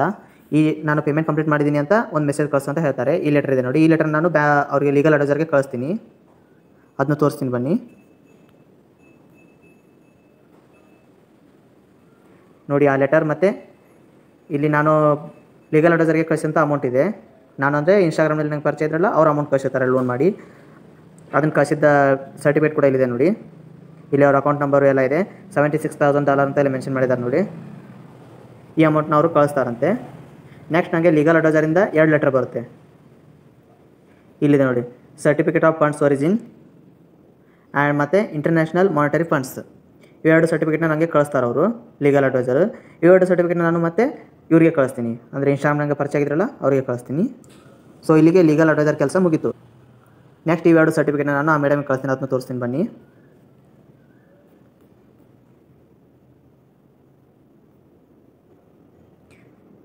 Speaker 1: ನಾನು ಪೇಮೆಂಟ್ ಕಂಪ್ಲೀಟ್ ಮಾಡಿದ್ದೀನಿ ಅಂತ ಒಂದು ಮೆಸೇಜ್ ಕಳಿಸು ಅಂತ ಹೇಳ್ತಾರೆ. ಈ ಲೆಟರ್ ಇದೆ ನೋಡಿ, ಈ ಲೆಟರ್ ನಾನು ಅವ್ರಿಗೆ ಲೀಗಲ್ ಅಡ್ವೈಸರ್ಗೆ ಕಳಿಸ್ತೀನಿ. ಅದನ್ನ ತೋರಿಸ್ತೀನಿ ಬನ್ನಿ ನೋಡಿ. ಆ ಲೆಟರ್ ಮತ್ತು ಇಲ್ಲಿ ನಾನು ಲೀಗಲ್ ಅಡ್ವೈಸರ್ಗೆ ಕಳಿಸಿದಂಥ ಅಮೌಂಟ್ ಇದೆ. ನಾನು ಅಂದರೆ ಇನ್ಸ್ಟಾಗ್ರಾಮ್ನಲ್ಲಿ ನಂಗೆ ಪರಿಚಯ ಇದ್ರಲ್ಲ, ಅವ್ರ ಅಮೌಂಟ್ ಕಳಿಸಿರ್ತಾರೆ ಲೋನ್ ಮಾಡಿ. ಅದನ್ನು ಕಳಿಸಿದ್ದ ಸರ್ಟಿಫಿಕೇಟ್ ಕೂಡ ಇಲ್ಲಿದೆ ನೋಡಿ. ಇಲ್ಲಿ ಅವ್ರ ಅಕೌಂಟ್ ನಂಬರು ಎಲ್ಲ ಇದೆ. $76,000 ಅಂತ ಇಲ್ಲಿ ಮೆನ್ಷನ್ ಮಾಡಿದ್ದಾರೆ ನೋಡಿ. ಈ ಅಮೌಂಟ್ನ ಅವರು ಕಳಿಸ್ತಾರಂತೆ. ನೆಕ್ಸ್ಟ್ ನನಗೆ ಲೀಗಲ್ ಅಡ್ವೈಸರಿಂದ 2 ಲೆಟರ್ ಬರುತ್ತೆ. ಇಲ್ಲಿದೆ ನೋಡಿ, certificate of funds origin and ಮತ್ತು ಇಂಟರ್ನ್ಯಾಷನಲ್ ಮಾನಿಟರಿ ಫಂಡ್ಸ್. ಇವೆರಡು ಸರ್ಟಿಫಿಕೇಟ್ನ ನನಗೆ ಕಳಿಸ್ತಾರೆ ಅವರು ಲೀಗಲ್ ಅಡ್ವೈಸರು. ಇವೆರಡು ಸರ್ಟಿಫಿಕೇಟ್ನ ನಾನು ಮತ್ತೆ ಇವರಿಗೆ ಕಳಿಸ್ತೀನಿ, ಅಂದರೆ ಇನ್ಸ್ಟಾಗ್ರಾಮ್ ನನಗೆ ಪರಿಚಯ ಆಗಿದ್ರಲ್ಲ ಅವರಿಗೆ ಕಳಿಸ್ತೀನಿ. ಸೊ ಇಲ್ಲಿಗೆ ಲೀಗಲ್ ಅಡ್ವೈಸರ್ ಕೆಲಸ ಮುಗೀತು. ನೆಕ್ಸ್ಟ್ ಇವೆರಡು ಸರ್ಟಿಫಿಕೇಟ್ನ ನಾನು ಆ ಮೇಡಮ್ಗೆ ಕಳಿಸ್ತೀನಿ, ಅದನ್ನು ತೋರಿಸ್ತೀನಿ ಬನ್ನಿ.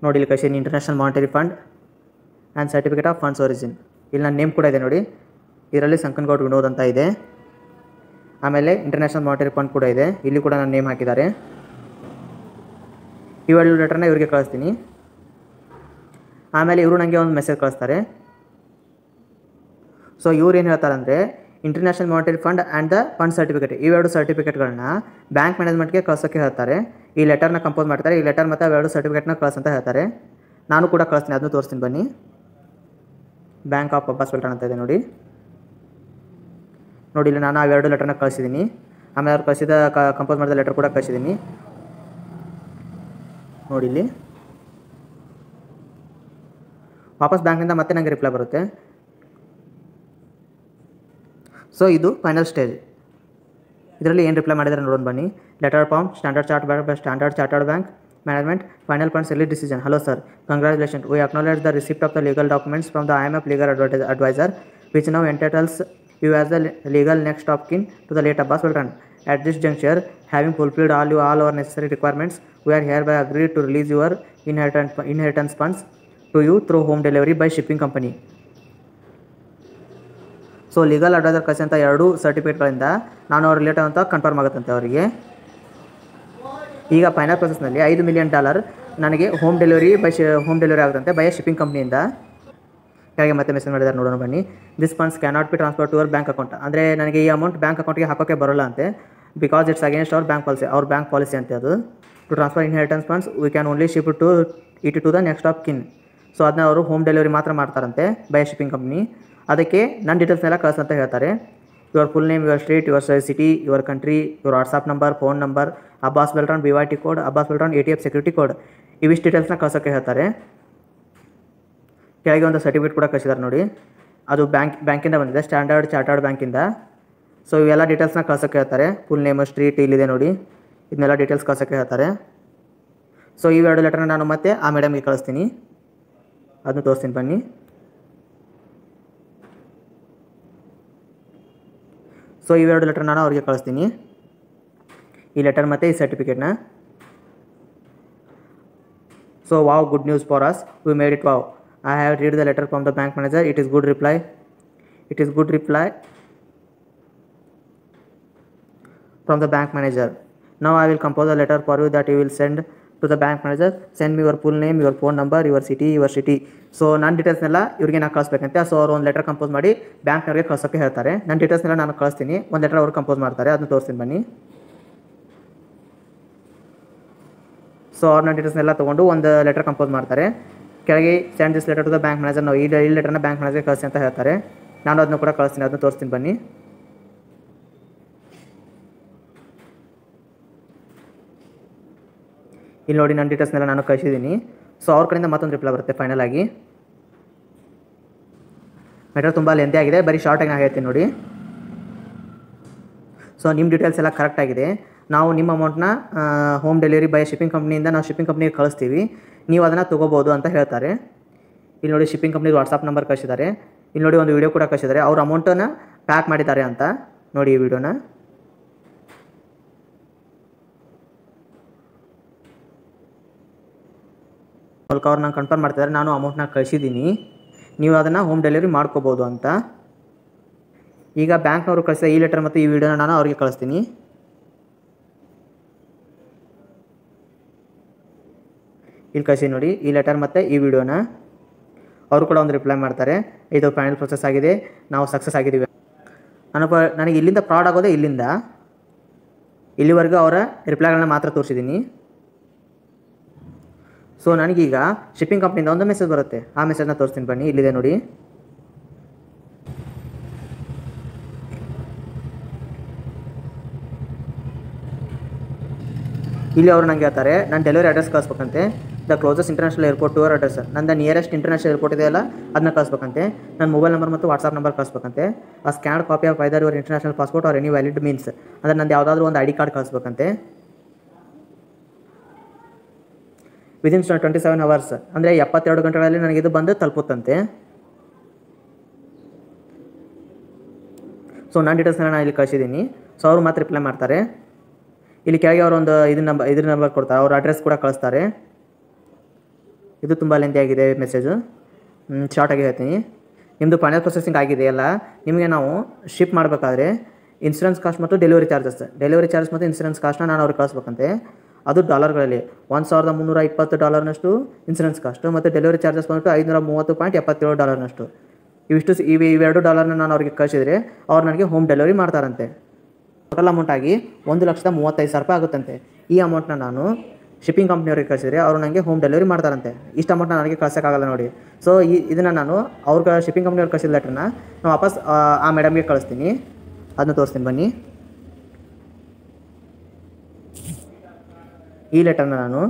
Speaker 1: ನೋಡಿ, ಇಲ್ಲಿ ಕಳಿಸಿದ್ದೀನಿ international monetary fund and certificate of funds origin. ಇಲ್ಲಿ ನನ್ನ ನೇಮ್ ಕೂಡ ಇದೆ ನೋಡಿ, ಇದರಲ್ಲಿ ಸಂಕನಗೌಡ್ ವಿನೋದ್ ಅಂತ ಇದೆ. ಆಮೇಲೆ ಇಂಟರ್ನ್ಯಾಷನಲ್ ಮಾನಿಟರಿ ಫಂಡ್ ಕೂಡ ಇದೆ, ಇಲ್ಲಿ ಕೂಡ ನನ್ನ ನೇಮ್ ಹಾಕಿದ್ದಾರೆ. ಇವೆರಡು ಲೆಟರ್ನ ಇವರಿಗೆ ಕಳಿಸ್ತೀನಿ. ಆಮೇಲೆ ಇವರು ನನಗೆ ಒಂದು ಮೆಸೇಜ್ ಕಳಿಸ್ತಾರೆ. ಸೊ ಇವ್ರು ಏನು ಹೇಳ್ತಾರೆ ಅಂದರೆ, international monetary fund and the fund certificate, ಇವೆರಡು ಸರ್ಟಿಫಿಕೇಟ್ಗಳನ್ನ ಬ್ಯಾಂಕ್ ಮ್ಯಾನೇಜ್ಮೆಂಟ್ಗೆ ಕಳ್ಸೋಕ್ಕೆ ಹೇಳ್ತಾರೆ. ಈ ಲೆಟರ್ನ ಕಂಪೋಸ್ ಮಾಡ್ತಾರೆ. ಈ ಲೆಟರ್ ಮತ್ತು ಅವೆರಡು ಸರ್ಟಿಫಿಕೇಟ್ನ ಕಳ್ಸಂತ ಹೇಳ್ತಾರೆ. ನಾನು ಕೂಡ ಕಳಿಸ್ತೀನಿ, ಅದನ್ನು ತೋರಿಸ್ತೀನಿ ಬನ್ನಿ. ಬ್ಯಾಂಕ್ ಆಫ್ ಅಬ್ಬಾಸ್ ಬೆಲ್ಟಾನ್ ಅಂತ ಇದೆ ನೋಡಿ. ನೋಡಿ, ಇಲ್ಲಿ ನಾನು ಅವೆರಡು ಲೆಟರ್ನ ಕಳಿಸಿದ್ದೀನಿ. ಆಮೇಲೆ ಅವ್ರು ಕಳಿಸಿದ ಕಂಪೋಸ್ ಮಾಡಿದ ಲೆಟರ್ ಕೂಡ ಕಳಿಸಿದ್ದೀನಿ ನೋಡಿ. ಇಲ್ಲಿ ವಾಪಸ್ ಬ್ಯಾಂಕಿಂದ ಮತ್ತೆ ನನಗೆ ರಿಪ್ಲೈ ಬರುತ್ತೆ. ಸೊ ಇದು ಫೈನಲ್ ಸ್ಟೇಜ್. ಇದರಲ್ಲಿ ಏನು ರಿಪ್ಲೈ ಮಾಡಿದ್ದಾರೆ ನೋಡೋಣ ಬನ್ನಿ. Letter from Standard Chartered bank management, final funds release decision. Hello sir, congratulation. We acknowledge the receipt of the legal documents from the IMF legal advisor which now entitles you as the legal next of kin to the late Abbas Sultan. At this juncture, having fulfilled all our necessary requirements, we are hereby agreed to release your inheritance funds to you through home delivery by shipping company. So legal adviser ಕಳಿಸಿದಂಥ 2 ಸರ್ಟಿಫಿಕೇಟ್ಗಳಿಂದ ನಾನು ಅವ್ರ relative ಅಂತ confirm ಆಗುತ್ತಂತೆ ಅವರಿಗೆ. ಈಗ final ಪ್ರೊಸೆಸ್ನಲ್ಲಿ $5 million ನನಗೆ ಹೋಮ್ ಡೆಲಿವರಿ ಆಗುತ್ತಂತೆ ಬೈ ಶಿಪ್ಪಿಂಗ್ ಕಂಪ್ನಿಯಿಂದ. ಹಾಗೆ ಮತ್ತೆ ಮೆಸೇಜ್ ಮಾಡಿದ್ದಾರೆ ನೋಡೋಣ ಬನ್ನಿ. This funds cannot be transfer to your bank account, ಅಂದರೆ ನನಗೆ ಈ ಅಮೌಂಟ್ ಬ್ಯಾಂಕ್ ಅಕೌಂಟ್ಗೆ ಹಾಕೋಕ್ಕೆ ಬರೋಲ್ಲ ಅಂತೆ. ಬಿಕಾಸ್ ಇಟ್ಸ್ ಅಗೇನ್ಸ್ಟ್ ಅವ್ರ ಬ್ಯಾಂಕ್ ಪಾಲಿಸಿ ಅಂತೆ ಅದು. To transfer inheritance funds we can only ship to the next of kin. So ಅದನ್ನ ಅವರು ಹೋಮ್ ಡೆಲಿವರಿ ಮಾತ್ರ ಮಾಡ್ತಾರಂತೆ ಬೈ ಶಿಪ್ಪಿಂಗ್ ಕಂಪ್ನಿ. ಅದಕ್ಕೆ ನನ್ನ ಡೀಟೇಲ್ಸ್ನೆಲ್ಲ ಕಳಿಸಂತ ಹೇಳ್ತಾರೆ. Your full name, your street, your city, your country, your WhatsApp number, phone number, ಅಬ್ಬಾಸ್ ಬೆಲ್ಟಾನ್ BYT ಕೋಡ್, ಅಬ್ಬಾಸ್ ಬೆಲ್ಟಾನ್ ATF ಸೆಕ್ಯೂರಿಟಿ ಕೋಡ್, ಇವಿಷ್ಟು ಡೀಟೇಲ್ಸ್ನ ಕಳ್ಸೋಕ್ಕೆ ಹೇಳ್ತಾರೆ. ಕೆಳಗೆ ಒಂದು ಸರ್ಟಿಫಿಕೇಟ್ ಕೂಡ ಕಳಿಸಿದ್ದಾರೆ ನೋಡಿ, ಅದು ಬ್ಯಾಂಕಿಂದ ಬಂದಿದೆ, ಸ್ಟ್ಯಾಂಡರ್ಡ್ ಚಾರ್ಟರ್ಡ್ ಬ್ಯಾಂಕಿಂದ. ಸೊ ಇವೆಲ್ಲ ಡೀಟೇಲ್ಸ್ನ ಕಳ್ಸೋಕ್ಕೆ ಹೇಳ್ತಾರೆ. ಫುಲ್ ನೇಮ್, ಸ್ಟ್ರೀಟ್ ಇಲ್ಲಿದೆ ನೋಡಿ, ಇದನ್ನೆಲ್ಲ ಡೀಟೇಲ್ಸ್ ಕಳ್ಸೋಕ್ಕೆ ಹೇಳ್ತಾರೆ. ಸೊ ಇವೆರಡು ಲೆಟರ್ನ ನಾನು ಮತ್ತೆ ಆ ಮೇಡಮ್ಗೆ ಕಳಿಸ್ತೀನಿ, ಅದನ್ನು ತೋರಿಸ್ತೀನಿ ಬನ್ನಿ. ಸೊ ಇವೆರಡು ಲೆಟರ್ ನಾನು ಅವ್ರಿಗೆ ಕಳಿಸ್ತೀನಿ, ಈ ಲೆಟರ್ ಮತ್ತು ಈ ಸರ್ಟಿಫಿಕೇಟ್ನ. So wow, good news for us, we made it wow. I have read the letter from the bank manager. It is good reply from the bank manager. Now I will compose a letter for you that you will send to the bank manager. Send me your full name, your phone number, your city. So ನನ್ನ ಡೀಟೇಲ್ಸ್ನೆಲ್ಲ ಇವ್ರಿಗೆ ನಾನು ಕಳಿಸ್ಬೇಕಂತೆ. So ಅವ್ರು ಒಂದು letter compose ಮಾಡಿ ಬ್ಯಾಂಕ್ನವ್ರಿಗೆ ಕಳ್ಸೋಕ್ಕೆ ಹೇಳ್ತಾರೆ. ನನ್ನ ಡೀಟೇಲ್ಸ್ನೆಲ್ಲ ನಾನು ಕಳಿಸ್ತೀನಿ, ಒಂದು ಲೆಟರ್ ಅವ್ರು ಕಂಪೋಸ್ ಮಾಡ್ತಾರೆ, ಅದನ್ನು ತೋರಿಸ್ತೀನಿ ಬನ್ನಿ. ಸೊ ಅವ್ರ ನನ್ನ ಡೀಟೇಲ್ಸ್ನೆಲ್ಲ ತೊಗೊಂಡು ಒಂದು ಲೆಟರ್ ಕಂಪೋಸ್ ಮಾಡ್ತಾರೆ. ಕೆಳಗೆ send this letter to the bank manager. ನಾವು ಈ ಲೆಟರ್ನ ಬ್ಯಾಂಕ್ ಮ್ಯಾನೇಜರ್ಗೆ ಕಳಿಸಿ ಅಂತ ಹೇಳ್ತಾರೆ. ನಾನು ಅದನ್ನು ಕೂಡ ಕಳಿಸ್ತೀನಿ, ಅದನ್ನು ತೋರಿಸ್ತೀನಿ ಬನ್ನಿ. ಇಲ್ಲಿ ನೋಡಿ, ನನ್ನ ಡೀಟೇಲ್ಸ್ನೆಲ್ಲ ನಾನು ಕಳಿಸಿದ್ದೀನಿ. ಸೊ ಅವ್ರ ಕಡೆಯಿಂದ ಮತ್ತೊಂದು ರಿಪ್ಲೈ ಬರುತ್ತೆ ಫೈನಲ್ ಆಗಿ. ಮೆಟರ್ ತುಂಬ ಲೆಂತಿ ಆಗಿದೆ, ಬರೀ ಶಾರ್ಟಾಗಿ ನಾನು ಹೇಳ್ತೀನಿ ನೋಡಿ. ಸೊ ನಿಮ್ಮ ಡೀಟೇಲ್ಸ್ ಎಲ್ಲ ಕರೆಕ್ಟಾಗಿದೆ. ನಾವು ನಿಮ್ಮ ಅಮೌಂಟ್ನ ಹೋಮ್ ಡೆಲಿವರಿ ಬೈ ಶಿಪ್ಪಿಂಗ್ ಕಂಪ್ನಿಯಿಂದ ನಾವು ಶಿಪ್ಪಿಂಗ್ ಕಂಪ್ನಿಗೆ ಕಳಿಸ್ತೀವಿ, ನೀವು ಅದನ್ನು ತೊಗೋಬೋದು ಅಂತ ಹೇಳ್ತಾರೆ. ಇಲ್ಲಿ ನೋಡಿ, ಶಿಪ್ಪಿಂಗ್ ಕಂಪ್ನಿಗೆ ವಾಟ್ಸಾಪ್ ನಂಬರ್ ಕಳಿಸಿದ್ದಾರೆ. ಇಲ್ಲಿ ನೋಡಿ, ಒಂದು ವೀಡಿಯೋ ಕೂಡ ಕಳಿಸಿದ್ದಾರೆ, ಅವ್ರ ಅಮೌಂಟನ್ನು ಪ್ಯಾಕ್ ಮಾಡಿದ್ದಾರೆ ಅಂತ. ನೋಡಿ ಈ ವಿಡಿಯೋನ. ಮೂಲಕ ಅವ್ರು ನಂಗೆ ಕನ್ಫರ್ಮ್ ಮಾಡ್ತಿದ್ದಾರೆ ನಾನು ಅಮೌಂಟ್ನ ಕಳಿಸಿದ್ದೀನಿ, ನೀವು ಅದನ್ನು ಹೋಮ್ ಡೆಲಿವರಿ ಮಾಡ್ಕೋಬೋದು ಅಂತ. ಈಗ ಬ್ಯಾಂಕ್ನವರು ಕಳಿಸಿದ ಈ ಲೆಟರ್ ಮತ್ತು ಈ ವಿಡಿಯೋನ ನಾನು ಅವ್ರಿಗೆ ಕಳಿಸ್ತೀನಿ. ಇಲ್ಲಿ ಕಳಿಸಿ ನೋಡಿ ಈ ಲೆಟರ್ ಮತ್ತು ಈ ವಿಡಿಯೋನ. ಅವರು ಕೂಡ ಒಂದು ರಿಪ್ಲೈ ಮಾಡ್ತಾರೆ, ಇದು ಫೈನಲ್ ಪ್ರೊಸೆಸ್ ಆಗಿದೆ, ನಾವು ಸಕ್ಸಸ್ ಆಗಿದ್ದೀವಿ. ನನಗೆ ಇಲ್ಲಿಂದ ಫ್ರಾಡ್ ಆಗೋದೇ ಇಲ್ಲಿವರೆಗೂ ಅವರ ರಿಪ್ಲೈಗಳನ್ನ ಮಾತ್ರ ತೋರಿಸಿದ್ದೀನಿ. ಸೊ ನನಗೀಗ ಶಿಪ್ಪಿಂಗ್ ಕಂಪ್ನಿಯಿಂದ ಒಂದು ಮೆಸೇಜ್ ಬರುತ್ತೆ, ಆ ಮೆಸೇಜ್ನ ತೋರಿಸ್ತೀನಿ ಬನ್ನಿ. ಇಲ್ಲಿದೆ ನೋಡಿ. ಇಲ್ಲಿ ಅವರು ನನಗೆ ಹೇಳ್ತಾರೆ ನಾನು ಡೆಲಿವರಿ ಅಡ್ರೆಸ್ ಕಳಿಸ್ಬೇಕಂತೆ. The closest international airport to our address, ನನ್ನ ನಿಯರೆಸ್ಟ್ ಇಂಟರ್ನ್ಯಾಷನಲ್ ಏರ್ಪೋರ್ಟ್ ಇದೆಯಲ್ಲ ಅದನ್ನ ಕಳಿಸ್ಬೇಕಂತೆ. ನನ್ನ ಮೊಬೈಲ್ ನಂಬರ್ ಮತ್ತು ವಾಟ್ಸಾಪ್ ನಂಬರ್ ಕಳಿಸ್ಬೇಕಂತೆ. ಆ scan copy of either your international passport or any valid means, ಅಂದರೆ ನಂದು ಯಾವುದಾದ್ರೂ ಒಂದು ID ಕಾರ್ಡ್ ಕಳಿಸ್ಬೇಕಂತೆ. ವಿದಿನ್ 27 ಅವರ್ಸ್ ಅಂದರೆ 72 ಗಂಟೆಗಳಲ್ಲಿ ನನಗೆ ಇದು ಬಂದು ತಲುಪುತ್ತಂತೆ. ಸೊ ನನ್ನ ಡೀಟೇಲ್ಸ್ನ ನಾನು ಇಲ್ಲಿ ಕಳಿಸಿದ್ದೀನಿ. ಸೊ ಅವರು ಮಾತ್ರ ರಿಪ್ಲೈ ಮಾಡ್ತಾರೆ. ಇಲ್ಲಿ ಕೆಳಗೆ ಅವರು ಒಂದು ಇದ್ರ ನಂಬರ್ ಕೊಡ್ತಾರೆ, ಅವ್ರ ಅಡ್ರೆಸ್ ಕೂಡ ಕಳಿಸ್ತಾರೆ. ಇದು ತುಂಬ ಲೆಂತಿ ಆಗಿದೆ ಮೆಸೇಜು, ಶಾರ್ಟಾಗಿ ಹೇಳ್ತೀನಿ. ನಿಮ್ಮದು ಫೈನಲ್ ಪ್ರೊಸೆಸಿಂಗ್ ಆಗಿದೆಯಲ್ಲ, ನಿಮಗೆ ನಾವು ಶಿಪ್ ಮಾಡಬೇಕಾದ್ರೆ ಇನ್ಸೂರೆನ್ಸ್ ಕಾಸ್ಟ್ ಮತ್ತು ಡೆಲಿವರಿ ಚಾರ್ಜಸ್ ಮತ್ತು ಇನ್ಸೂರೆನ್ಸ್ ಕಾಸ್ಟ್ನ ನಾನು ಅವ್ರಿಗೆ ಕಳಿಸ್ಬೇಕಂತೆ. ಅದು ಡಾಲರ್ಗಳಲ್ಲಿ $1,320 ಇನ್ಸೂರೆನ್ಸ್ ಕಾಸ್ಟು ಮತ್ತು ಡೆಲಿವರಿ ಚಾರ್ಜಸ್ ಬಂದ್ಬಿಟ್ಟು $530.77. ಇವೆರಡು ಡಾಲರ್ನ ನಾನು ಅವ್ರಿಗೆ ಕಳಿಸಿದರೆ ಅವ್ರು ನನಗೆ ಹೋಮ್ ಡೆಲಿವರಿ ಮಾಡ್ತಾರಂತೆ. ಟೋಟಲ್ ಅಮೌಂಟ್ ಆಗಿ $1,35,000 ಆಗುತ್ತಂತೆ. ಈ ಅಮೌಂಟ್ನ ನಾನು ಶಿಪ್ಪಿಂಗ್ ಕಂಪ್ನಿಯವ್ರಿಗೆ ಕಳಿಸಿದರೆ ಅವರು ನನಗೆ ಹೋಮ್ ಡೆಲಿವರಿ ಮಾಡ್ತಾರಂತೆ. ಇಷ್ಟು ಅಮೌಂಟ್ನ ನನಗೆ ಕಳ್ಸೋಕ್ಕಾಗಲ್ಲ ನೋಡಿ. ಸೊ ಇದನ್ನು ನಾನು ಅವ್ರಿಗೆ ಶಿಪ್ಪಿಂಗ್ ಕಂಪ್ನಿಯವ್ರಿಗೆ ಕಳಿಸಿದ ಲೆಟ್ರನ್ನ ನಾನು ವಾಪಸ್ ಆ ಮೇಡಮ್ಗೆ ಕಳಿಸ್ತೀನಿ. ಅದನ್ನ ತೋರಿಸ್ತೀನಿ ಬನ್ನಿ. ಈ ಲೆಟರ್ನ ನಾನು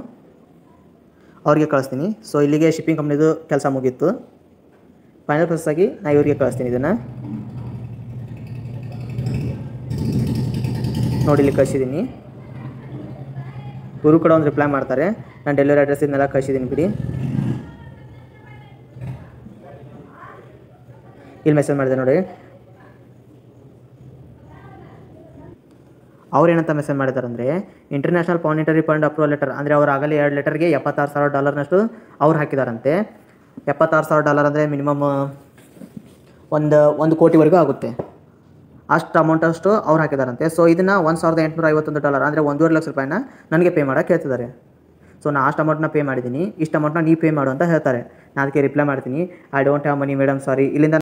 Speaker 1: ಅವ್ರಿಗೆ ಕಳಿಸ್ತೀನಿ. ಸೊ ಇಲ್ಲಿಗೆ ಶಿಪ್ಪಿಂಗ್ ಕಂಪ್ನಿದು ಕೆಲಸ ಮುಗೀತು. ಫೈನಲ್ ಪ್ರೊಸೆಸ್ ಆಗಿ ನಾನು ಇವರಿಗೆ ಕಳಿಸ್ತೀನಿ. ಇದನ್ನು ನೋಡಿ ಇಲ್ಲಿ ಕಳಿಸಿದ್ದೀನಿ. ಇವರು ಕೂಡ ಒಂದು ರಿಪ್ಲೈ ಮಾಡ್ತಾರೆ, ನಾನು ಡೆಲಿವರಿ ಅಡ್ರೆಸ್ ಇದನ್ನೆಲ್ಲ ಕಳಿಸಿದ್ದೀನಿ ಬಿಡಿ. ಇಲ್ಲಿ ಮೆಸೇಜ್ ಮಾಡಿದೆ ನೋಡಿ. ಅವ್ರು ಏನಂತ ಮೆಸೇಜ್ ಮಾಡಿದ್ದಾರೆ ಅಂದರೆ international monetary fund approval letter, ಅಂದರೆ ಅವ್ರು ಆಗಲೇ 2 ಲೆಟರ್ಗೆ $76,000 ಅವ್ರು ಹಾಕಿದಾರಂತೆ. $76,000 ಅಂದರೆ ಮಿನಿಮಮ್ ಒಂದು ಕೋಟಿವರೆಗೂ ಆಗುತ್ತೆ. ಅಷ್ಟು ಅಮೌಂಟಷ್ಟು ಅವ್ರು ಹಾಕಿದಾರಂತೆ. ಸೊ ಇದನ್ನು $1,851 ಅಂದರೆ $1,50,000 ನನಗೆ ಪೇ ಮಾಡೋಕ್ಕೆ ಹೇಳ್ತಿದ್ದಾರೆ. ಸೊ ನಾನು ಅಷ್ಟು ಅಮೌಂಟ್ನ ಪೇ ಮಾಡಿದ್ದೀನಿ, ಇಷ್ಟು ಅಮೌಂಟ್ನ ನೀವು ಪೇ ಮಾಡು ಅಂತ ಹೇಳ್ತಾರೆ. ನಾನು ಅದಕ್ಕೆ ರಿಪ್ಲೈ ಮಾಡ್ತೀನಿ, I don't have money madam, sorry. ಇಲ್ಲಿಂದ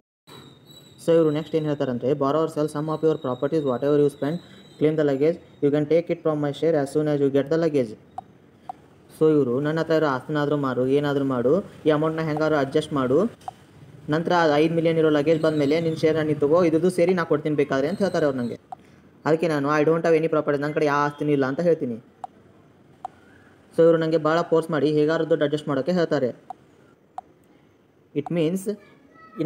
Speaker 1: ಸೊ ಇವರು ನೆಕ್ಸ್ಟ್ ಏನು ಹೇಳ್ತಾರಂದರೆ, borrow or sell some of your properties whatever you spend, claim the luggage, you can take it from my share as soon as you get the luggage. So ಇವರು ನನ್ನ ಹತ್ರ ಇರೋ ಆಸ್ತಿನಾದರೂ ಮಾಡು, ಏನಾದರೂ ಮಾಡು, ಈ ಅಮೌಂಟ್ನ ಹೆಂಗಾದ್ರು ಅಡ್ಜಸ್ಟ್ ಮಾಡು, ನಂತರ ಅದು 5 ಮಿಲಿಯನ್ ಇರೋ ಲಗೇಜ್ ಬಂದ ಮೇಲೆ ನಿನ್ನ ಶೇರ್ನ ನೀನು ತಗೋ, ಇದು ಸೇರಿ ನಾನು ಕೊಡ್ತೀನಿ ಬೇಕಾದ್ರೆ ಅಂತ ಹೇಳ್ತಾರೆ ಅವ್ರು ನನಗೆ. ಅದಕ್ಕೆ ನಾನು I don't have any property, ನನ್ನ ಕಡೆ ಯಾವ ಆಸ್ತಿನೂ ಇಲ್ಲ ಅಂತ ಹೇಳ್ತೀನಿ. ಸೊ ಇವರು ನನಗೆ ಭಾಳ ಫೋರ್ಸ್ ಮಾಡಿ ಹೇಗಾದ್ರು ದುಡ್ಡು ಅಡ್ಜಸ್ಟ್ ಮಾಡೋಕ್ಕೆ ಹೇಳ್ತಾರೆ. ಇಟ್ ಮೀನ್ಸ್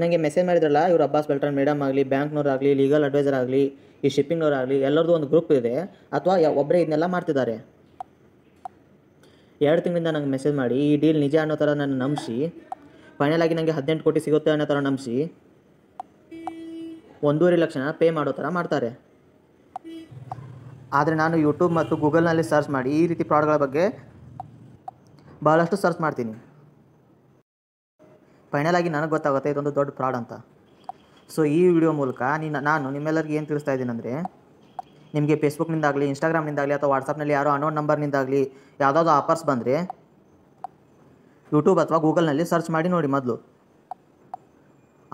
Speaker 1: ನನಗೆ ಮೆಸೇಜ್ ಮಾಡಿದ್ರಲ್ಲ ಇವರು ಅಬ್ಬಾಸ್ ಬೆಲ್ಟ್ರಾನ್ ಮೇಡಮ್ ಆಗಲಿ, ಬ್ಯಾಂಕ್ನವರಾಗಲಿ, ಲೀಗಲ್ ಅಡ್ವೈಸರ್ ಆಗಲಿ, ಈ ಶಿಪ್ಪಿಂಗ್ನವರಾಗಲಿ, ಎಲ್ಲರದ್ದು ಒಂದು ಗ್ರೂಪ್ ಇದೆ, ಅಥವಾ ಒಬ್ಬರೇ ಇದನ್ನೆಲ್ಲ ಮಾಡ್ತಿದ್ದಾರೆ. 2 ತಿಂಗಳಿಂದ ನಂಗೆ ಮೆಸೇಜ್ ಮಾಡಿ ಈ ಡೀಲ್ ನಿಜ ಅನ್ನೋ ಥರ ನನ್ನ ನಂಬಿಸಿ, ಫೈನಲ್ ಆಗಿ ನನಗೆ 18 ಕೋಟಿ ಸಿಗುತ್ತೆ ಅನ್ನೋ ಥರ ನಂಬಿಸಿ 1.5 ಲಕ್ಷನ ಪೇ ಮಾಡೋ ಥರ ಮಾಡ್ತಾರೆ. ಆದರೆ ನಾನು ಯೂಟ್ಯೂಬ್ ಮತ್ತು ಗೂಗಲ್ನಲ್ಲಿ ಸರ್ಚ್ ಮಾಡಿ ಈ ರೀತಿ ಫ್ರಾಡ್ಗಳ ಬಗ್ಗೆ ಭಾಳಷ್ಟು ಸರ್ಚ್ ಮಾಡ್ತೀನಿ. ಫೈನಲ್ ಆಗಿ ನನಗೆ ಗೊತ್ತಾಗುತ್ತೆ ಇದೊಂದು ದೊಡ್ಡ ಫ್ರಾಡ್ ಅಂತ. ಸೊ ಈ ವಿಡಿಯೋ ಮೂಲಕ ನಾನು ನಿಮ್ಮೆಲ್ಲರಿಗೆ ಏನು ತಿಳಿಸ್ತಾ ಇದ್ದೀನಿ ಅಂದರೆ, ನಿಮಗೆ ಫೇಸ್ಬುಕ್ನಿಂದಾಗಲಿ, ಇನ್ಸ್ಟಾಗ್ರಾಮ್ನಿಂದಾಗಲಿ, ಅಥವಾ ವಾಟ್ಸಪ್ನಲ್ಲಿ ಯಾರೋ ಅನ್ನೋನ್ ನಂಬರ್ನಿಂದಾಗಲಿ ಯಾವುದಾದ್ರು ಆಫರ್ಸ್ ಬಂದರೆ ಯೂಟ್ಯೂಬ್ ಅಥವಾ ಗೂಗಲ್ನಲ್ಲಿ ಸರ್ಚ್ ಮಾಡಿ ನೋಡಿ ಮೊದಲು.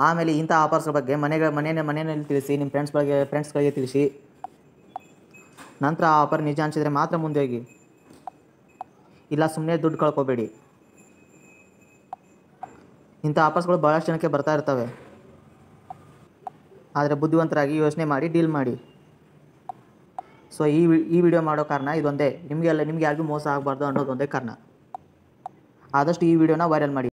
Speaker 1: ಆಮೇಲೆ ಇಂಥ ಆಫರ್ಸ್ ಬಗ್ಗೆ ಮನೆಯಲ್ಲಿ ತಿಳಿಸಿ, ನಿಮ್ಮ ಫ್ರೆಂಡ್ಸ್ಗಳಿಗೆ ತಿಳಿಸಿ. ನಂತರ ಆ ಆಫರ್ ನಿಜ ಅನಿಸಿದರೆ ಮಾತ್ರ ಮುಂದೆ ಹೋಗಿ, ಇಲ್ಲ ಸುಮ್ಮನೆ ದುಡ್ಡು ಕಳ್ಕೊಬೇಡಿ. ಇಂಥ ಆಫರ್ಸ್ಗಳು ಭಾಳಷ್ಟು ಜನಕ್ಕೆ ಬರ್ತಾ ಇರ್ತವೆ. ಆದರೆ ಬುದ್ಧಿವಂತರಾಗಿ ಯೋಚನೆ ಮಾಡಿ ಡೀಲ್ ಮಾಡಿ. ಸೊ ಈ ವಿಡಿಯೋ ಮಾಡೋ ಕಾರಣ ಇದೊಂದೇ, ನಿಮಗೆ ಯಾರಿಗೂ ಮೋಸ ಆಗಬಾರ್ದು ಅನ್ನೋದೊಂದೇ ಕಾರಣ. ಆದಷ್ಟು ಈ ವಿಡಿಯೋನ ವೈರಲ್ ಮಾಡಿ.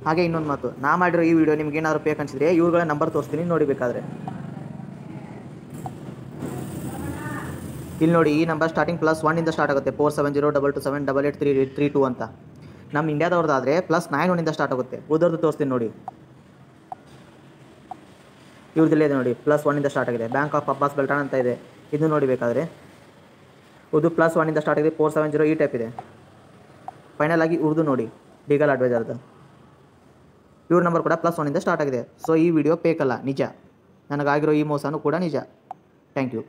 Speaker 1: ಹಾಗೆ ಇನ್ನೊಂದು ಮಾತು, ನಾ ಮಾಡಿರೋ ಈ ವಿಡಿಯೋ ನಿಮ್ಗೆ ಏನಾದರೂ ಬೇಕು ಅನಿಸಿದ್ರೆ ಇವ್ರುಗಳ ನಂಬರ್ ತೋರಿಸ್ತೀನಿ, ನೋಡಿಬೇಕಾದ್ರೆ. ಇಲ್ಲಿ ನೋಡಿ, ಈ ನಂಬರ್ ಸ್ಟಾರ್ಟಿಂಗ್ +1 ಸ್ಟಾರ್ಟ್ ಆಗುತ್ತೆ, 470227883332 ಅಂತ. ನಮ್ಮ ಇಂಡಿಯಾದವ್ರದ್ದಾದರೆ +91 ಸ್ಟಾರ್ಟ್ ಆಗುತ್ತೆ. ಉಳಿದವ್ರದ್ದು ತೋರಿಸ್ತೀನಿ ನೋಡಿ. ಇವ್ರದ್ದೆಲ್ಲ ಇದೆ ನೋಡಿ, +1 ಸ್ಟಾರ್ಟ್ ಆಗಿದೆ. ಬ್ಯಾಂಕ್ ಆಫ್ ಅಬ್ಬಾಸ್ ಬೆಲ್ಟ್ರಾನ್ ಅಂತ ಇದೆ, ಇದು ನೋಡಿ ಬೇಕಾದರೆ. ಇದು +1 ಸ್ಟಾರ್ಟ್ ಆಗಿದೆ, 470 ಈ ಟೈಪ್ ಇದೆ. ಫೈನಲ್ ಆಗಿ ಉರ್ದು ನೋಡಿ. ಲೀಗಲ್ ಅಡ್ವೈಸರ್ದು. ಇವ್ರ ನಂಬರ್ ಕೂಡ +1 ಸ್ಟಾರ್ಟ್ ಆಗಿದೆ. ಸೊ ಈ ವಿಡಿಯೋ ಫೇಕ್ ಅಲ್ಲ, ನಿಜ. ನನಗಾಗಿರೋ ಈ ಮೋಸನೂ ಕೂಡ ನಿಜ. Thank you.